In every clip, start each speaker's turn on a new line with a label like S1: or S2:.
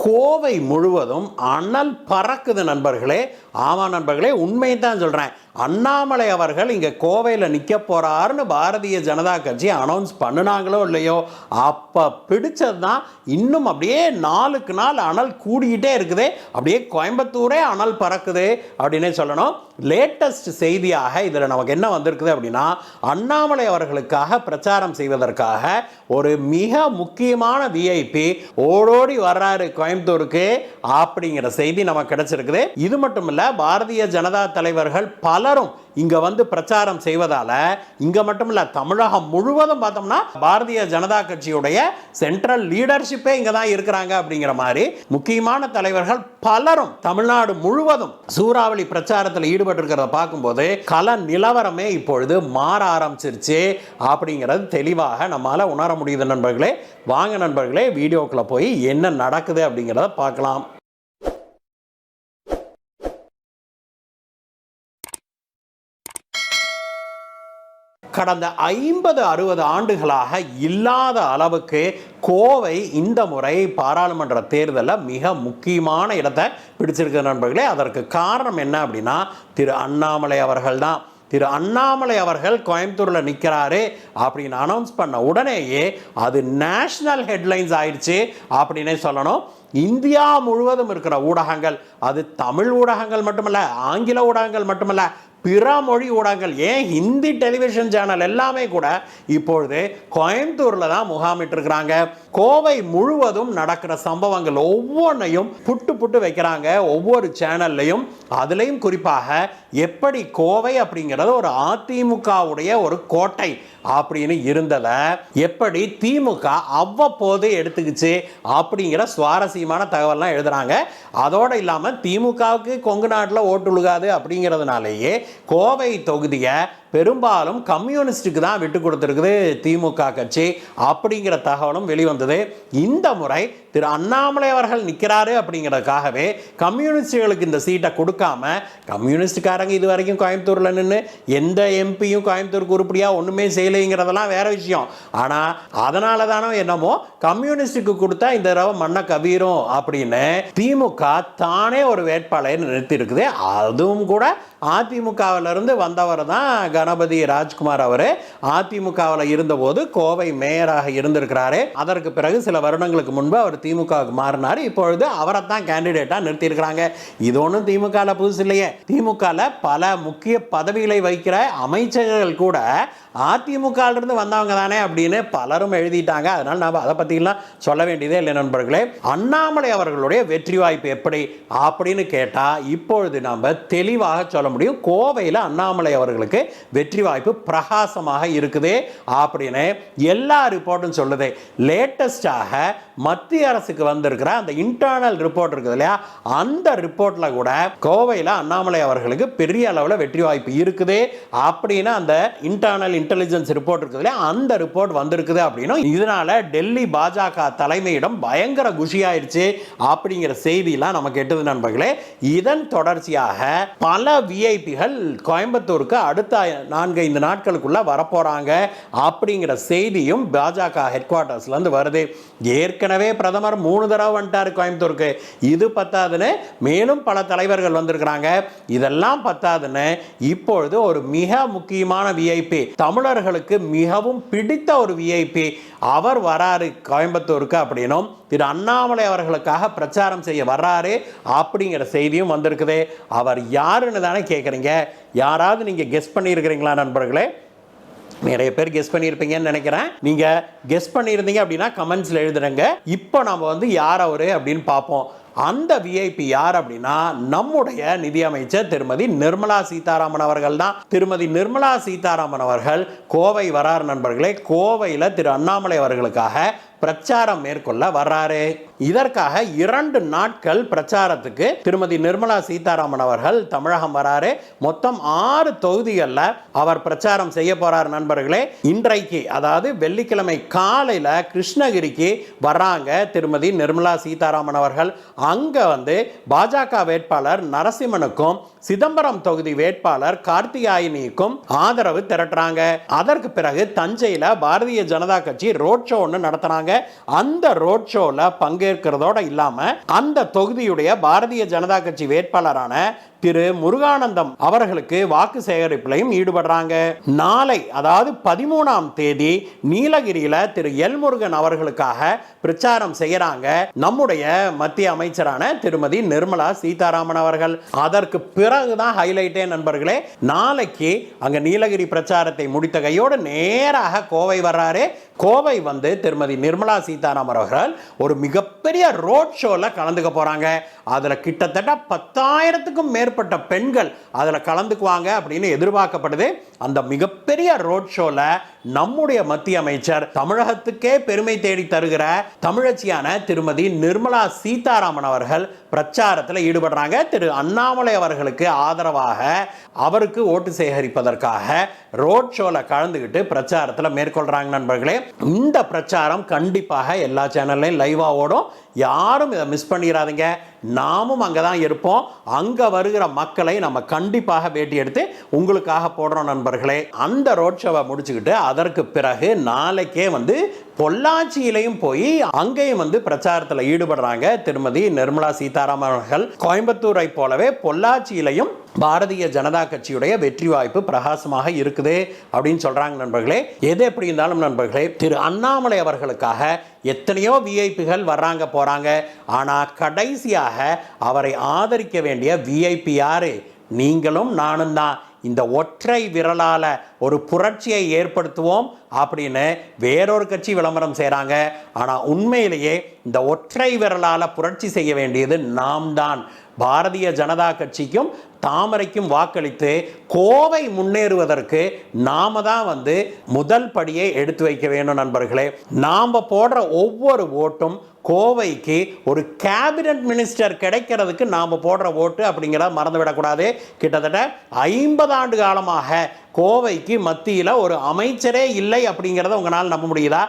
S1: கோவை முழுவதும் அனல் பறக்குது நண்பர்களே. ஆமாம் நண்பர்களே, உண்மையை தான் சொல்கிறேன். அண்ணாமலை அவர்கள் இங்கே கோவையில் நிற்க போகிறாருன்னு பாரதிய ஜனதா கட்சி அனௌன்ஸ் பண்ணினாங்களோ இல்லையோ, அப்போ பிடிச்சது தான் இன்னும் அப்படியே நாளுக்கு நாள் அனல் கூடிக்கிட்டே இருக்குது. அப்படியே கோயம்புத்தூரே அனல் பறக்குது அப்படின்னே சொல்லணும். லேட்டஸ்ட் செய்தியாக இதில் நமக்கு என்ன வந்திருக்குது அப்படின்னா, அண்ணாமலை அவர்களுக்காக பிரச்சாரம் செய்வதற்காக ஒரு மிக முக்கியமான விஐபி ஓடோடி வர்றாரு கோயம்புத்தூருக்கு அப்படிங்கிற செய்தி நமக்கு கிடைச்சிருக்குது. இது மட்டும் இல்லை, பாரதிய ஜனதா தலைவர்கள் பலரும் இங்க வந்து பிரச்சாரம் செய்வதால இங்க மட்டும் இல்ல, தமிழகம் முழுவதும் பார்த்தோம்னா பாரதிய ஜனதா கட்சியுடைய சென்ட்ரல் லீடர்ஷிப்பே இங்க தான் இருக்கிறாங்க. அப்படிங்கிற மாதிரி முக்கியமான தலைவர்கள் பலரும் தமிழ்நாடு முழுவதும் சூறாவளி பிரச்சாரத்தில் ஈடுபட்டு இருக்கிறத பார்க்கும்போது கள நிலவரமே இப்பொழுது மாற ஆரம்பிச்சிருச்சு அப்படிங்கிறது தெளிவாக நம்மால உணர முடியுது நண்பர்களே. வாங்க நண்பர்களே, வீடியோக்குள்ள போய் என்ன நடக்குது அப்படிங்கிறத பார்க்கலாம். கடந்த 50-60 ஆண்டுகளாக இல்லாத அளவுக்கு கோவை இந்த முறை பாராளுமன்ற தேர்தலில் மிக முக்கியமான இடத்தை பிடிச்சிருக்கிற நண்பர்களே. அதற்கு காரணம் என்ன அப்படின்னா, திரு அண்ணாமலை அவர்கள் தான். திரு அண்ணாமலை அவர்கள் கோயம்புத்தூரில் நிற்கிறாரு அப்படின்னு அனௌன்ஸ் பண்ண உடனேயே அது நேஷனல் ஹெட்லைன்ஸ் ஆயிடுச்சு அப்படின்னே சொல்லணும். இந்தியா முழுவதும் இருக்கிற ஊடகங்கள், அது தமிழ் ஊடகங்கள் மட்டுமல்ல, ஆங்கில ஊடகங்கள் மட்டுமல்ல, பிற மொழி ஊடகங்கள், ஏன் ஹிந்தி டெலிவிஷன் சேனல் எல்லாமே கூட இப்பொழுது கோயம்புத்தூரில் தான் முகாமிட்டு இருக்கிறாங்க. கோவை முழுவதும் நடக்கிற சம்பவங்கள் ஒவ்வொன்றையும் புட்டு வைக்கிறாங்க ஒவ்வொரு சேனல்லையும். அதுலேயும் குறிப்பாக எப்படி கோவை அப்படிங்கிறது ஒரு அதிமுகவுடைய ஒரு கோட்டை அப்படின்னு இருந்ததை எப்படி திமுக அவ்வப்போது எடுத்துக்கிச்சு அப்படிங்கிற சுவாரஸ்யமான தகவல்லாம் எழுதுறாங்க. அதோடு இல்லாமல் திமுகவுக்கு கொங்கு நாட்டில் ஓட்டு உழுகாது அப்படிங்கிறதுனாலேயே கோவை தொகுதியை பெரும்பாலும் கம்யூனிஸ்டுக்கு தான் விட்டு கொடுத்துருக்குது திமுக கட்சி அப்படிங்கிற தகவலும் வெளிவந்தது. இந்த முறை திரு அண்ணாமலை அவர்கள் நிற்கிறாரு அப்படிங்கிறதுக்காகவே கம்யூனிஸ்டுகளுக்கு இந்த சீட்டை கொடுக்காம, கம்யூனிஸ்டுக்காரங்க இது வரைக்கும் கோயம்புத்தூரில் நின்று எந்த எம்பியும் கோயம்புத்தூருக்கு உருப்படியாக ஒன்றுமே செய்யலைங்கிறதெல்லாம் வேற விஷயம். ஆனால் அதனால தானோ என்னமோ கம்யூனிஸ்டுக்கு கொடுத்தா இந்த தடவை மண்ணை கவீரும் அப்படின்னு திமுக தானே ஒரு வேட்பாளரை நிறுத்தி இருக்குது. அதுவும் கூட அதிமுகவிலிருந்து வந்தவர் தான் கணபதி ராஜ்குமார். அவர் அதிமுகவில் இருந்தபோது கோவை மேயராக இருந்திருக்கிறாரு. அதற்கு பிறகு சில வருடங்களுக்கு முன்பு அவர் திமுகவுக்கு மாறினார். இப்பொழுது அவரை தான் கேண்டிடேட்டா நிறுத்தி இருக்கிறாங்க. இது ஒன்றும் திமுக புதுசு இல்லையே. திமுக பல முக்கிய பதவிகளை வைக்கிற அமைச்சர்கள் கூட அதிமுக இருந்து வந்தவங்க தானே அப்படின்னு பலரும் எழுதிட்டாங்க. அதனால நாம் அதை பற்றிலாம் சொல்ல வேண்டியதே இல்லை நண்பர்களே. அண்ணாமலை அவர்களுடைய வெற்றி வாய்ப்பு எப்படி அப்படின்னு கேட்டால் இப்பொழுது நாம் தெளிவாக சொல்ல முடியும். கோவையில் அண்ணாமலை அவர்களுக்கு வெற்றி வாய்ப்பு பிரகாசமாக இருக்குது அப்படின்னு எல்லா ரிப்போர்ட்டும் சொல்லுது. லேட்டஸ்டாக மத்திய அரசுக்கு வந்திருக்கிற அந்த இன்டர்னல் ரிப்போர்ட் இருக்குது இல்லையா, அந்த ரிப்போர்ட்ல கூட கோவையில் அண்ணாமலை அவர்களுக்கு பெரிய அளவில் வெற்றி வாய்ப்பு இருக்குது அப்படின்னு அந்த இன்டர்னல் இன்டெலிஜென்ஸ் ரிப்போர்ட் இருக்குது இல்லையா, அந்த ரிப்போர்ட் வந்திருக்குது அப்படின்னு. இதனால டெல்லி பாஜக தலைமையிடம் பயங்கர குஷியாயிருச்சு அப்படிங்கிற செய்தியெல்லாம் நமக்கு எட்டுது நண்பர்களே. இதன் தொடர்ச்சியாக பல விஐபிகள் கோயம்புத்தூருக்கு அடுத்த 4-5 நாட்களுக்குள்ள வரப்போறாங்க அப்படிங்கிற செய்தியும் பாஜக ஹெட் குவார்ட்டர்ஸ்ல இருந்து வருது. ஏற்கனவே பிரதமர் 3 தடவை வந்துட்டாரு கோயம்புத்தூருக்கு. இது பத்தாதுன்னு மேலும் பல தலைவர்கள் வந்திருக்கிறாங்க. இதெல்லாம் பத்தாதுன்னு இப்பொழுது ஒரு மிக முக்கியமான விஐபி, தமிழர்களுக்கு மிகவும் பிடித்த ஒரு விஐபி அவர் வராரு கோயம்புத்தூருக்கு அப்படின்னும், திரு அண்ணாமலை அவர்களுக்காக பிரச்சாரம் செய்ய வர்றாரு அப்படிங்கிற செய்தியும் வந்திருக்குது. அவர் யாருன்னு தானே கேட்குறீங்க. யாராவது நீங்கள் கெஸ் பண்ணியிருக்கிறீங்களா நண்பர்களே? நிறைய பேர் கெஸ் பண்ணியிருப்பீங்கன்னு நினைக்கிறேன். நீங்கள் கெஸ் பண்ணியிருந்தீங்க அப்படின்னா கமெண்ட்ஸில் எழுதுறங்க. இப்போ நம்ம வந்து யார் அவரு அப்படின்னு பார்ப்போம். அந்த விஐபி யார் அப்படின்னா நம்முடைய நிதியமைச்சர் திருமதி நிர்மலா சீதாராமன் அவர்கள் தான். திருமதி நிர்மலா சீதாராமன் அவர்கள் கோவை வரார் நண்பர்களே. கோவையில் திரு அண்ணாமலை அவர்களுக்காக பிரச்சாரம் மேற்கொள்ள வர்றாரு. இதற்காக 2 நாட்கள் பிரச்சாரத்துக்கு திருமதி நிர்மலா சீதாராமன் அவர்கள் தமிழகம் வராரு. மொத்தம் 6 தொகுதிகளில் அவர் பிரச்சாரம் செய்ய போறார் நண்பர்களே. இன்றைக்கு அதாவது வெள்ளிக்கிழமை காலையில் கிருஷ்ணகிரிக்கு வர்றாங்க திருமதி நிர்மலா சீதாராமன் அவர்கள். அங்க வந்து பாஜக வேட்பாளர் நரசிம்மனுக்கும் சிதம்பரம் தொகுதி வேட்பாளர் கார்த்திகாயினிக்கும் ஆதரவு திரட்டுறாங்க. அதற்கு பிறகு தஞ்சையில் பாரதிய ஜனதா கட்சி ரோட் ஷோ ஒன்று நடத்துறாங்க. அந்த ரோட் ஷோவில் பங்கேற்று பங்கேற்கிறதோட இல்லாம அந்த தொகுதியுடைய பாரதிய ஜனதா கட்சி வேட்பாளரான திரு முருகானந்தம் அவர்களுக்கு வாக்கு சேகரிப்பிலையும் ஈடுபடுறாங்க. நாளை அதாவது 13ஆம் தேதி நீலகிரியில திரு எல் முருகன் அவர்களுக்காக பிரச்சாரம் செய்யறாங்க நம்முடைய மத்திய அமைச்சரான திருமதி நிர்மலா சீதாராமன் அவர்கள். அதற்கு பிறகுதான் ஹைலைட்டே நண்பர்களே, நாளைக்கு அங்க நீலகிரி பிரச்சாரத்தை முடித்த கையோடு நேராக கோவை வர்றாரு. கோவை வந்து திருமதி நிர்மலா சீதாராமன் அவர்கள் ஒரு மிகப்பெரிய ரோட் ஷோல கலந்துக்க போறாங்க. அதுல கிட்டத்தட்ட 10,000க்கும் மேற்பட்ட பெண்கள் அதுல கலந்துக்குவாங்க அப்படின்னு எதிர்பார்க்கப்படுது. அந்த மிகப்பெரிய ரோட் ஷோல நம்முடைய மத்திய அமைச்சர், தமிழகத்துக்கே பெருமை தேடி தருகிற தமிழச்சியான திருமதி நிர்மலா சீதாராமன் அவர்கள் பிரச்சாரத்தில் ஈடுபடுறாங்க. திரு அண்ணாமலை அவர்களுக்கு ஆதரவாக அவருக்கு ஓட்டு சேகரிப்பதற்காக ரோட் ஷோல கலந்துக்கிட்டு பிரச்சாரத்தில் மேற்கொள்றாங்க நண்பர்களே. இந்த பிரச்சாரம் கண்டிப்பாக எல்லா சேனல்லையும் லைவா ஓடும். யாரும் இதை மிஸ் பண்ணிடாதீங்க. நாமும் அங்கே தான் இருப்போம். அங்கே வருகிற மக்களை நம்ம கண்டிப்பாக பேட்டி எடுத்து உங்களுக்காக போடுறோம் நண்பர்களே. அந்த ரோட் ஷோவை முடிச்சுக்கிட்டு அதற்கு பிறகு நாளைக்கே வந்து பொள்ளாச்சியிலையும் போய் அங்கேயும் வந்து பிரச்சாரத்தில் ஈடுபடுறாங்க திருமதி நிர்மலா சீதாராமன் அவர்கள். கோயம்புத்தூரை போலவே பொள்ளாச்சியிலையும் பாரதிய ஜனதா கட்சியுடைய வெற்றி வாய்ப்பு பிரகாசமாக இருக்குது அப்படின்னு சொல்றாங்க நண்பர்களே. எது எப்படி இருந்தாலும் நண்பர்களே, திரு அண்ணாமலை அவர்களுக்காக எத்தனையோ விஐபிகள் வர்றாங்க போறாங்க. ஆனா கடைசியாக அவரை ஆதரிக்க வேண்டிய விஐபி யாரு? நீங்களும் நானும் தான். இந்த ஒற்றை விரலால ஒரு புரட்சியை ஏற்படுத்துவோம் அப்படின்னு வேறொரு கட்சி விளம்பரம் செய்கிறாங்க. ஆனால் உண்மையிலேயே இந்த ஒற்றை விரலால புரட்சி செய்ய வேண்டியது நாம் தான். பாரதிய ஜனதா கட்சிக்கும் தாமரைக்கும் வாக்களித்து கோவை முன்னேறுவதற்கு நாம தான் வந்து முதல் படியை எடுத்து வைக்க வேணும் நண்பர்களே. நாம போடுற ஒவ்வொரு ஓட்டும் கோவைக்கு ஒரு கேபினட் மினிஸ்டர் கிடைக்கிறதுக்கு நாம் போடுற ஓட்டு அப்படிங்கிறத மறந்துவிடக்கூடாது. கிட்டத்தட்ட 50 ஆண்டு காலமாக கோவைக்கு மத்தியில் ஒரு அமைச்சரே இல்லை அப்படிங்கிறத உங்களால் நம்ப முடியுதா?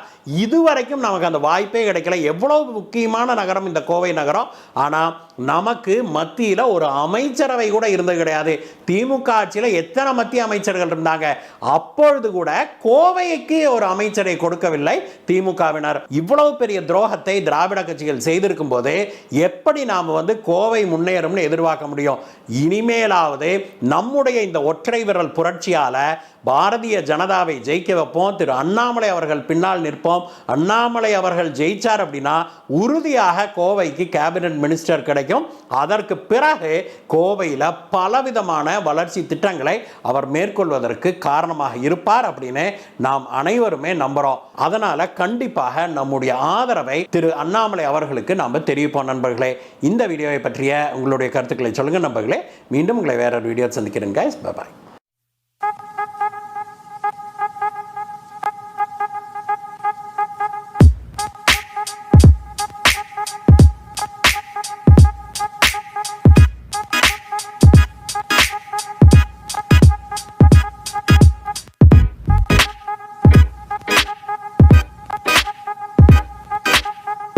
S1: இதுவரைக்கும் நமக்கு அந்த வாய்ப்பே கிடைக்கல. எவ்வளோ முக்கியமான நகரம் இந்த கோவை நகரம். ஆனால் நமக்கு மத்தியில் ஒரு அமைச்சரவை கூட இருந்தது கிடையாது. திமுக ஆட்சியில் எத்தனை மத்திய அமைச்சர்கள் இருந்தாங்க, அப்பொழுது கூட கோவைக்கு ஒரு அமைச்சரை கொடுக்கவில்லை திமுகவினர். இவ்வளவு பெரிய துரோகத்தை திராவிட கட்சிகள் செய்திருக்கும் போது எப்படி நாம் வந்து கோவை முன்னேறும்னு எதிர்பார்க்க முடியும்? இனிமேலாவது நம்முடைய இந்த ஒற்றை விரல் புரட்சியால் பாரதிய ஜனதாவை ஜெயிக்க வைப்போம். திரு அண்ணாமலை அவர்கள் பின்னால் நிற்போம். அண்ணாமலை அவர்கள் ஜெயிச்சார் அப்படின்னா உறுதியாக கோவைக்கு கேபினட் மினிஸ்டர் கிடைக்கும். அதற்கு பிறகு கோவையில் பலவிதமான வளர்ச்சி திட்டங்களை அவர் மேற்கொள்வதற்கு காரணமாக இருப்பார் அப்படின்னு நாம் அனைவருமே நம்புறோம். அதனால கண்டிப்பாக நம்முடைய ஆதரவை திரு அண்ணாமலை அவர்களுக்கு நாம் தெரிவிப்போம் நண்பர்களே. இந்த வீடியோவை பற்றிய உங்களுடைய கருத்துக்களை சொல்லுங்க நண்பர்களே. மீண்டும் உங்களை வேற ஒரு வீடியோ சந்திக்கிறேன். Bye bye.